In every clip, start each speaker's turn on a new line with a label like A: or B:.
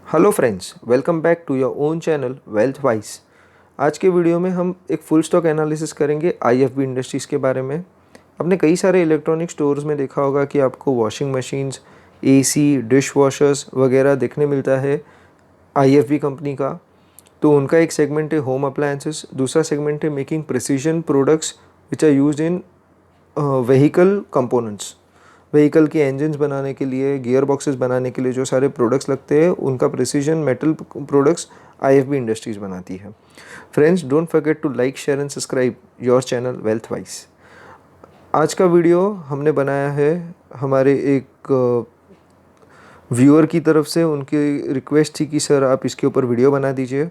A: Hello friends, welcome back to your own channel wealth wise. आज के video में हम एक फुल स्टॉक एनालिसिस करेंगे आईएफबी इंडस्ट्रीज़ के बारे में। आपने कई सारे इलेक्ट्रॉनिक स्टोर्स में देखा होगा कि आपको washing machines, AC, dish washers वगैरह देखने मिलता है आईएफबी कंपनी का। तो उनका एक सेगमेंट है होम अप्लायंसेस, दूसरा सेगमेंट है making precision products which are used in vehicle components. Vehicle के इंजन्स बनाने के लिए, गियर बॉक्सेस बनाने के लिए जो सारे प्रोडक्ट्स लगते हैं उनका precision metal products IFB industries बनाती है। Friends, don't forget to like, share and subscribe your channel wealth wise. आज का वीडियो हमने बनाया है हमारे एक व्यूअर की तरफ से। उनकी रिक्वेस्ट थी कि सर आप इसके ऊपर वीडियो बना दीजिए।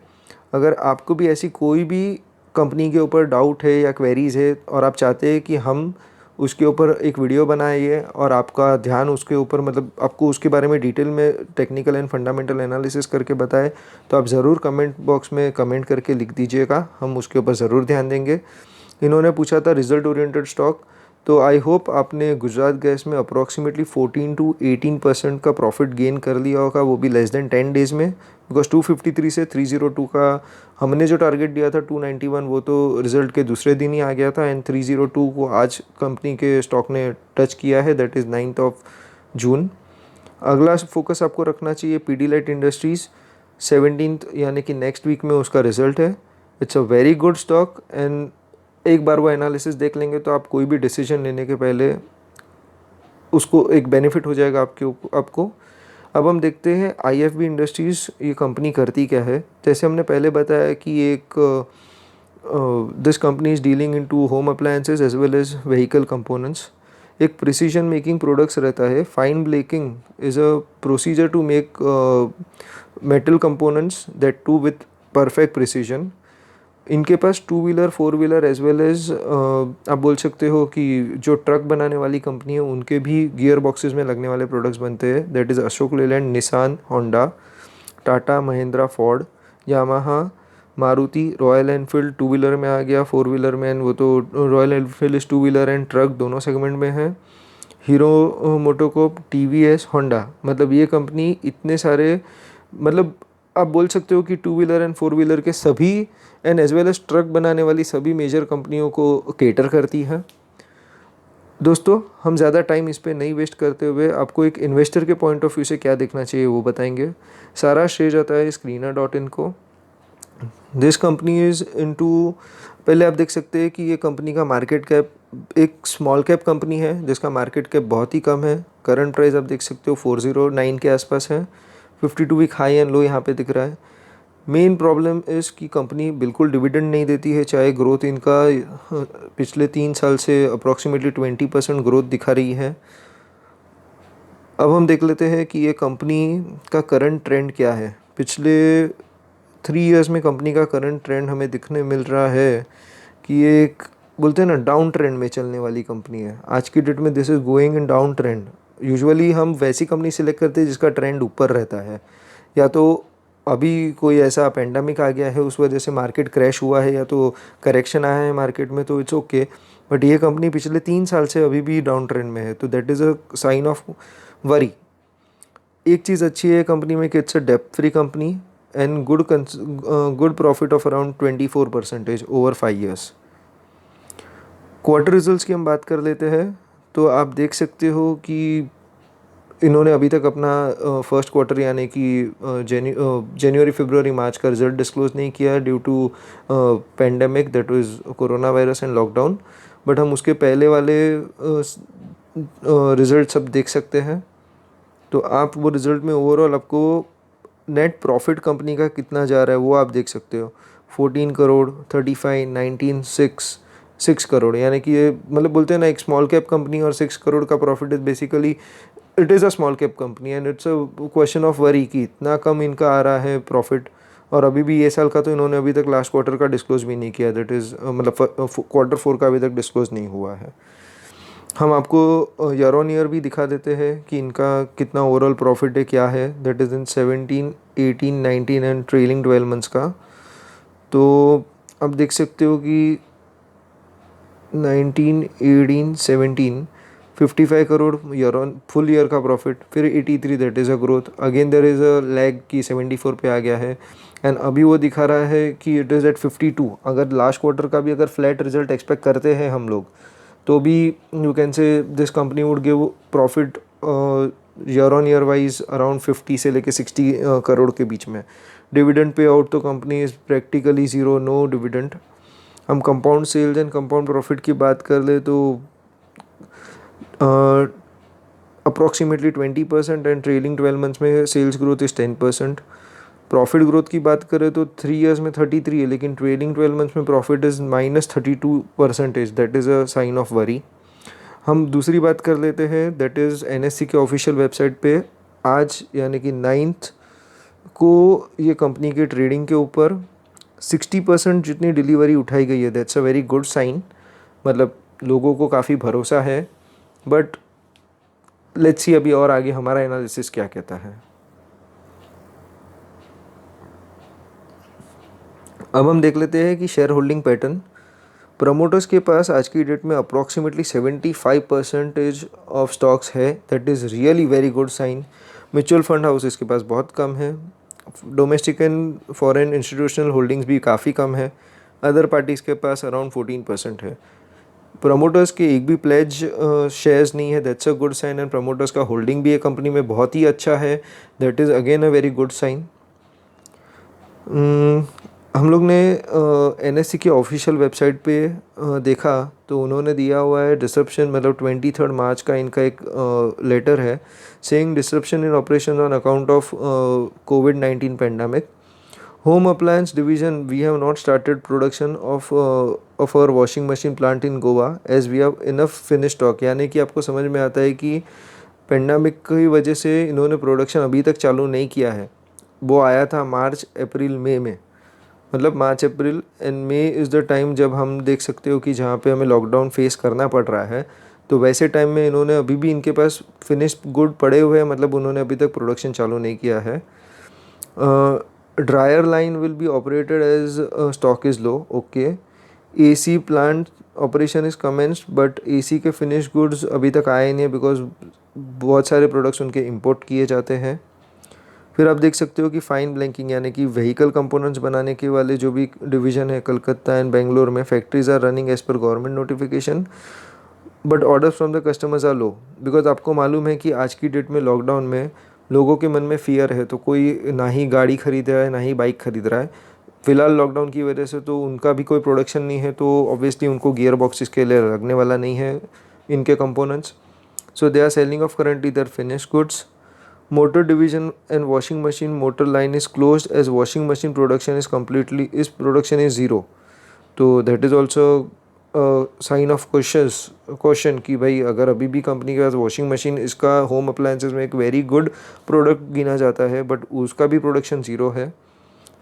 A: अगर आपको भी ऐसी कोई भी कंपनी के ऊपर डाउट है या क्वेरीज़ है और आप चाहते हैं कि हम उसके ऊपर एक वीडियो बनाइए और आपका ध्यान उसके ऊपर, मतलब आपको उसके बारे में डिटेल में टेक्निकल एंड फंडामेंटल एनालिसिस करके बताए, तो आप ज़रूर कमेंट बॉक्स में कमेंट करके लिख दीजिएगा, हम उसके ऊपर ज़रूर ध्यान देंगे। इन्होंने पूछा था रिजल्ट ओरिएंटेड स्टॉक, तो आई होप आपने गुजरात गैस में अप्रॉक्सीमेटली 14 to 18% का प्रॉफिट गेन कर लिया होगा, वो भी लेस देन 10 डेज़ में। बिकॉज 253 से 302 का हमने जो टारगेट दिया था 291, वो तो रिजल्ट के दूसरे दिन ही आ गया था। एंड 302 को आज कंपनी के स्टॉक ने टच किया है, दैट इज़ 9 जून। अगला फोकस आपको रखना चाहिए पीडीलाइट इंडस्ट्रीज़। 17 यानी कि नेक्स्ट वीक में उसका रिजल्ट है। It's a very good stock and एक बार वो एनालिसिस देख लेंगे तो आप कोई भी डिसीजन लेने के पहले उसको एक बेनिफिट हो जाएगा आपको। अब हम देखते हैं आईएफबी इंडस्ट्रीज़ ये कंपनी करती क्या है। जैसे हमने पहले बताया कि एक this company is dealing into home appliances as well as vehicle components. एक प्रिसीजन मेकिंग प्रोडक्ट्स रहता है। Fine blanking is a procedure to make metal components that too with perfect precision. इनके पास two wheeler, four wheeler as well as आप बोल सकते हो कि जो ट्रक बनाने वाली कंपनी है उनके भी गियर बॉक्सेस में लगने वाले प्रोडक्ट्स बनते हैं। That is Ashok Leyland, Nissan, Honda, Tata, Mahindra, Ford, Yamaha, Maruti, royal Enfield two wheeler में आ गया, फोर व्हीलर में वो तो रॉयल एनफील्ड इस टू व्हीलर एंड ट्रक दोनों सेगमेंट में है। हीरो मोटोकॉर्प, टीवीएस, होंडा, मतलब ये कंपनी इतने सारे, मतलब आप बोल सकते हो कि two wheeler and four wheeler के सभी and as well as truck बनाने वाली सभी मेजर कंपनियों को केटर करती है। दोस्तों, हम ज़्यादा टाइम इस पर नहीं वेस्ट करते हुए आपको एक इन्वेस्टर के पॉइंट ऑफ व्यू से क्या देखना चाहिए वो बताएंगे। सारा श्रेय जाता है Screener.in को। दिस कंपनी इज़ इनटू, पहले आप देख सकते हैं कि ये कंपनी का मार्केट कैप एक स्मॉल कैप कंपनी है जिसका मार्केट कैप बहुत ही कम है। करंट प्राइस आप देख सकते हो 409 के आसपास है। 52 वीक हाई एंड लो यहाँ पे दिख रहा है। मेन प्रॉब्लम इस कि कंपनी बिल्कुल डिविडेंड नहीं देती है, चाहे ग्रोथ इनका पिछले 3 साल से अप्रॉक्सीमेटली 20% ग्रोथ दिखा रही है। अब हम देख लेते हैं कि ये कंपनी का करंट ट्रेंड क्या है। पिछले 3 इयर्स में कंपनी का करंट ट्रेंड हमें दिखने मिल रहा है कि ये एक, बोलते हैं ना, डाउन ट्रेंड में चलने वाली कंपनी है। आज की डेट में this is going in down trend. Usually हम वैसी कंपनी सिलेक्ट करते हैं जिसका ट्रेंड ऊपर रहता है, या तो अभी कोई ऐसा पेंडेमिक आ गया है उस वजह से मार्केट क्रैश हुआ है, या तो करेक्शन आया है मार्केट में, तो इट्स ओके। बट ये कंपनी पिछले 3 साल से अभी भी डाउन ट्रेंड में है, तो that is a sign of worry. एक चीज़ अच्छी है कंपनी में कि इट्स अ डेप्थ free company and good profit of around 24% over 5 years। Quarter results की हम बात कर लेते हैं, तो आप देख सकते हो कि इन्होंने अभी तक अपना फर्स्ट क्वार्टर यानी कि जनवरी, फरवरी, मार्च का रिजल्ट डिस्क्लोज नहीं किया due to pandemic, that is corona virus and lockdown. But हम उसके पहले वाले रिजल्ट सब देख सकते हैं। तो आप वो रिज़ल्ट में ओवरऑल आपको नेट प्रॉफिट कंपनी का कितना जा रहा है वो आप देख सकते हो। 14 करोड़, 35, 19, 6 करोड़, यानी कि ये, मतलब बोलते हैं ना, एक स्मॉल कैप कंपनी और 6 करोड़ का profit is basically, it is a small cap company and it's a question of worry कि इतना कम इनका आ रहा है प्रॉफिट। और अभी भी ये साल का तो इन्होंने अभी तक लास्ट क्वार्टर का डिस्क्लोज भी नहीं किया, दैट इज़ मतलब Q4 का अभी तक डिस्क्लोज नहीं हुआ है। हम आपको ईयर ऑन ईयर भी दिखा देते हैं कि इनका कितना ओवरऑल प्रॉफिट है, क्या है, that is in 17, 18, 19 and trailing 12 months का। तो आप देख सकते हो कि 19, 18, 17 55 crore year on full year का प्रॉफिट, फिर 83 that is a growth, again there is a lag की 74 पे आ गया है, एंड अभी वो दिखा रहा है कि इट इज़ एट 52। अगर लास्ट क्वार्टर का भी अगर फ्लैट रिजल्ट एक्सपेक्ट करते हैं हम लोग, तो भी you can say this company would give profit year on year wise around 50 से लेके 60 करोड़ के बीच में। डिविडेंड पे आउट तो company is practically zero, no dividend. हम compound sales and compound profit की बात कर ले तो अप्रॉक्सीमेटली 20% एंड ट्रेलिंग 12 मंथ्स में sales growth is 10%। Profit growth की बात करें तो 3 ईयर्स में 33 है, लेकिन ट्रेलिंग 12 मंथ्स में profit is -32%। That is a sign of worry. हम दूसरी बात कर लेते हैं, दैट इज़ एनएससी के ऑफिशियल वेबसाइट पे आज यानी कि 9th को ये कंपनी के ट्रेडिंग के ऊपर 60% जितनी डिलीवरी उठाई गई है। That's a very good sign, मतलब लोगों को काफ़ी भरोसा है। बट लेट्स सी अभी और आगे हमारा एनालिसिस क्या कहता है। अब हम देख लेते हैं कि शेयर होल्डिंग पैटर्न। प्रमोटर्स के पास आज की डेट में अप्रॉक्सीमेटली 75% ऑफ स्टॉक्स है। That is really very good sign. Mutual fund houses के पास बहुत कम है। Domestic and foreign institutional holdings भी काफ़ी कम है। अदर पार्टीज़ के पास अराउंड 14% है। प्रमोटर्स के एक भी प्लेज शेयर्स नहीं है। That's a good sign. And promoters का होल्डिंग भी एक कंपनी में बहुत ही अच्छा है। That is again a very good sign. हम लोग ने एनएससी की ऑफिशियल वेबसाइट पे देखा तो उन्होंने दिया हुआ है डिसरप्शन, मतलब 23 मार्च का इनका एक लेटर है saying disruption in operation on account of कोविड-19 pandemic. Home appliance division we have not started production of our washing machine plant in Goa as we have enough finish stock. यानी कि आपको समझ में आता है कि पेंडेमिक की वजह से इन्होंने प्रोडक्शन अभी तक चालू नहीं किया है। वो आया था मार्च अप्रैल मई में, मतलब March April and May is the time जब हम देख सकते हो कि जहाँ पे हमें लॉकडाउन फेस करना पड़ रहा है। तो वैसे टाइम में इन्होंने अभी भी इनके पास फिनिश्ड गुड पड़े हुए हैं, मतलब उन्होंने अभी तक प्रोडक्शन चालू नहीं किया है। Dryer line will be operated as stock is low. Okay. AC plant operation is commenced, but AC के फिनिश गुड्स अभी तक आए नहीं है बिकॉज बहुत सारे प्रोडक्ट्स उनके इंपोर्ट किए जाते हैं। फिर आप देख सकते हो कि फाइन ब्लैंकिंग यानी कि व्हीकल कंपोनेंट्स बनाने के वाले जो भी डिवीज़न है कलकत्ता एंड बेंगलोर में, factories are running as per government notification, but orders from the customers are low. Because आपको मालूम है कि आज की डेट में लॉकडाउन में लोगों के मन में फियर है, तो कोई ना ही गाड़ी खरीद रहा है ना ही बाइक खरीद रहा है। फिलहाल लॉकडाउन की वजह से तो उनका भी कोई प्रोडक्शन नहीं है, तो ऑब्वियसली उनको गियर बॉक्सेस के लिए लगने वाला नहीं है इनके components. So they are selling off currently their finish goods. Motor division and washing machine motor line is closed as washing machine production is zero. तो that is also sign of question कि भाई अगर अभी भी company के पास washing machine, इसका home appliances में एक वेरी गुड प्रोडक्ट गिना जाता है, बट उसका भी प्रोडक्शन ज़ीरो है।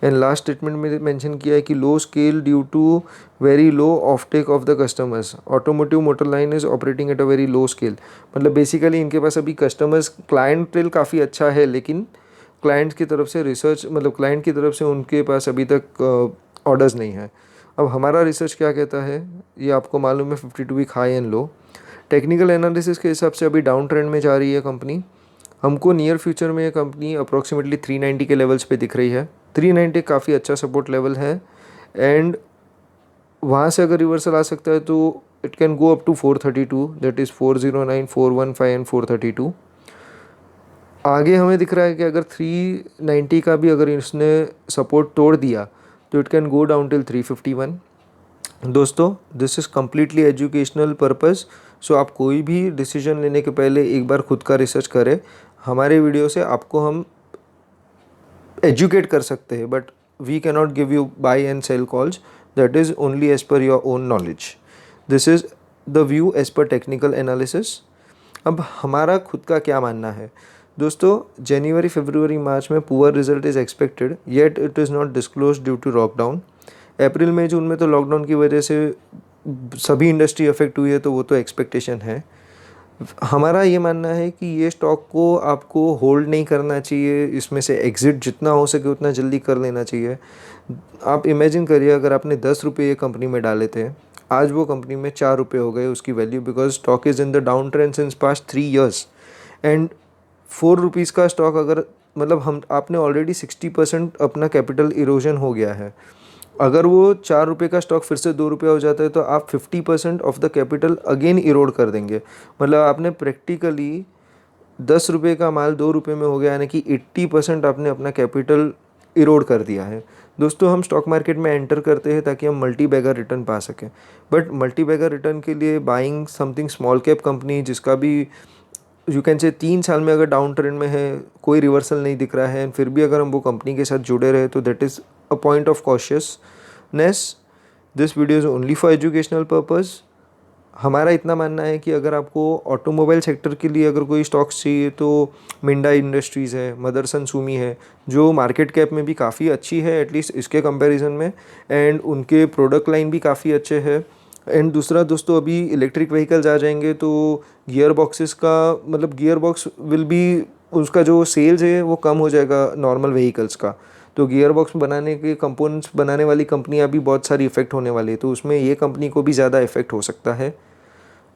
A: एंड लास्ट स्टेटमेंट में मेंशन किया है कि low scale due to very low offtake of the customers. Automotive motor line is operating at a very low scale. मतलब बेसिकली इनके पास अभी कस्टमर्स क्लाइंटेल काफ़ी अच्छा है, लेकिन क्लाइंट्स की तरफ से रिसर्च, मतलब क्लाइंट की तरफ से उनके पास अभी तक ऑर्डर्स नहीं है। अब हमारा रिसर्च क्या कहता है, ये आपको मालूम है 52 week high and low. Technical analysis के हिसाब से अभी डाउन ट्रेंड में जा रही है कंपनी। हमको नियर फ्यूचर में ये कंपनी अप्रॉक्सीमेटली 390 के लेवल्स पे दिख रही है। 390 काफ़ी अच्छा सपोर्ट लेवल है, एंड वहाँ से अगर रिवर्सल आ सकता है तो it can go up to 432, that is 409, 415 and 432। आगे हमें दिख रहा है कि अगर 390 का भी अगर इसने सपोर्ट तोड़ दिया तो it can go down till 351। दोस्तों, this is completely educational purpose, so आप कोई भी डिसीजन लेने के पहले एक बार खुद का रिसर्च करें। हमारे वीडियो से आपको हम एजुकेट कर सकते हैं, but we cannot give you buy and sell calls, that is only as per your own knowledge. This is the view as per technical analysis. अब हमारा खुद का क्या मानना है दोस्तों, जनवरी फरवरी मार्च में poor result is expected, yet it is not disclose due to lockdown. अप्रैल मई जून में तो लॉकडाउन की वजह से सभी इंडस्ट्री अफेक्ट हुई है, तो वो तो एक्सपेक्टेशन है। हमारा ये मानना है कि ये स्टॉक को आपको होल्ड नहीं करना चाहिए, इसमें से एग्ज़िट जितना हो सके उतना जल्दी कर लेना चाहिए। आप इमेजिन करिए अगर आपने 10 रुपये ये कंपनी में डाले थे आज वो कंपनी में 4 रुपये हो गए उसकी value, because stock is in the down trend since past 3 years. And 4 rupees का स्टॉक अगर मतलब हम आपने ऑलरेडी 60% अपना कैपिटल इरोजन हो गया है। अगर वो 4 रुपये का स्टॉक फिर से 2 रुपये हो जाता है तो आप 50% of the capital again Erode कर देंगे। मतलब आपने प्रैक्टिकली 10 रुपये का माल 2 रुपये में हो गया, यानी कि 80% आपने अपना कैपिटल इरोड कर दिया है। दोस्तों, हम स्टॉक मार्केट में एंटर करते हैं ताकि हम मल्टी बैगर रिटर्न पा सकें, बट मल्टी बैगर रिटर्न के लिए buying something small cap company जिसका भी यू कैन से 3 साल में अगर डाउन ट्रेंड में है, कोई रिवर्सल नहीं दिख रहा है, फिर भी अगर हम वो कंपनी के साथ जुड़े रहे तो that is a point of consciousness. This video is only for educational purpose. हमारा इतना मानना है कि अगर आपको ऑटोमोबाइल सेक्टर के लिए अगर कोई स्टॉक्स चाहिए तो मिंडा इंडस्ट्रीज़ है, मदरसन सुमी है, जो मार्केट कैप में भी काफ़ी अच्छी है एटलीस्ट इसके कंपैरिजन में, एंड उनके प्रोडक्ट लाइन भी काफ़ी अच्छे है। एंड दूसरा दोस्तों, अभी इलेक्ट्रिक व्हीकल्स आ जाएंगे तो गियर बॉक्सेस का मतलब गियर बॉक्स विल बी, उसका जो सेल्स है वो कम हो जाएगा नॉर्मल व्हीकल्स का। तो गियर बॉक्स बनाने के कंपोनेंट्स बनाने वाली कंपनियां भी बहुत सारी इफ़ेक्ट होने वाली है, तो उसमें ये कंपनी को भी ज़्यादा इफ़ेक्ट हो सकता है।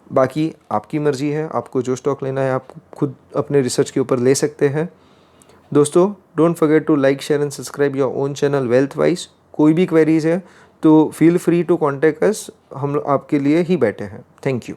A: बाकी आपकी मर्ज़ी है, आपको जो स्टॉक लेना है आप खुद अपने रिसर्च के ऊपर ले सकते हैं। दोस्तों, don't forget to like, share and subscribe your own channel wealth Wise. कोई भी क्वेरीज है तो feel free to contact us, हम आपके लिए ही बैठे हैं। Thank you.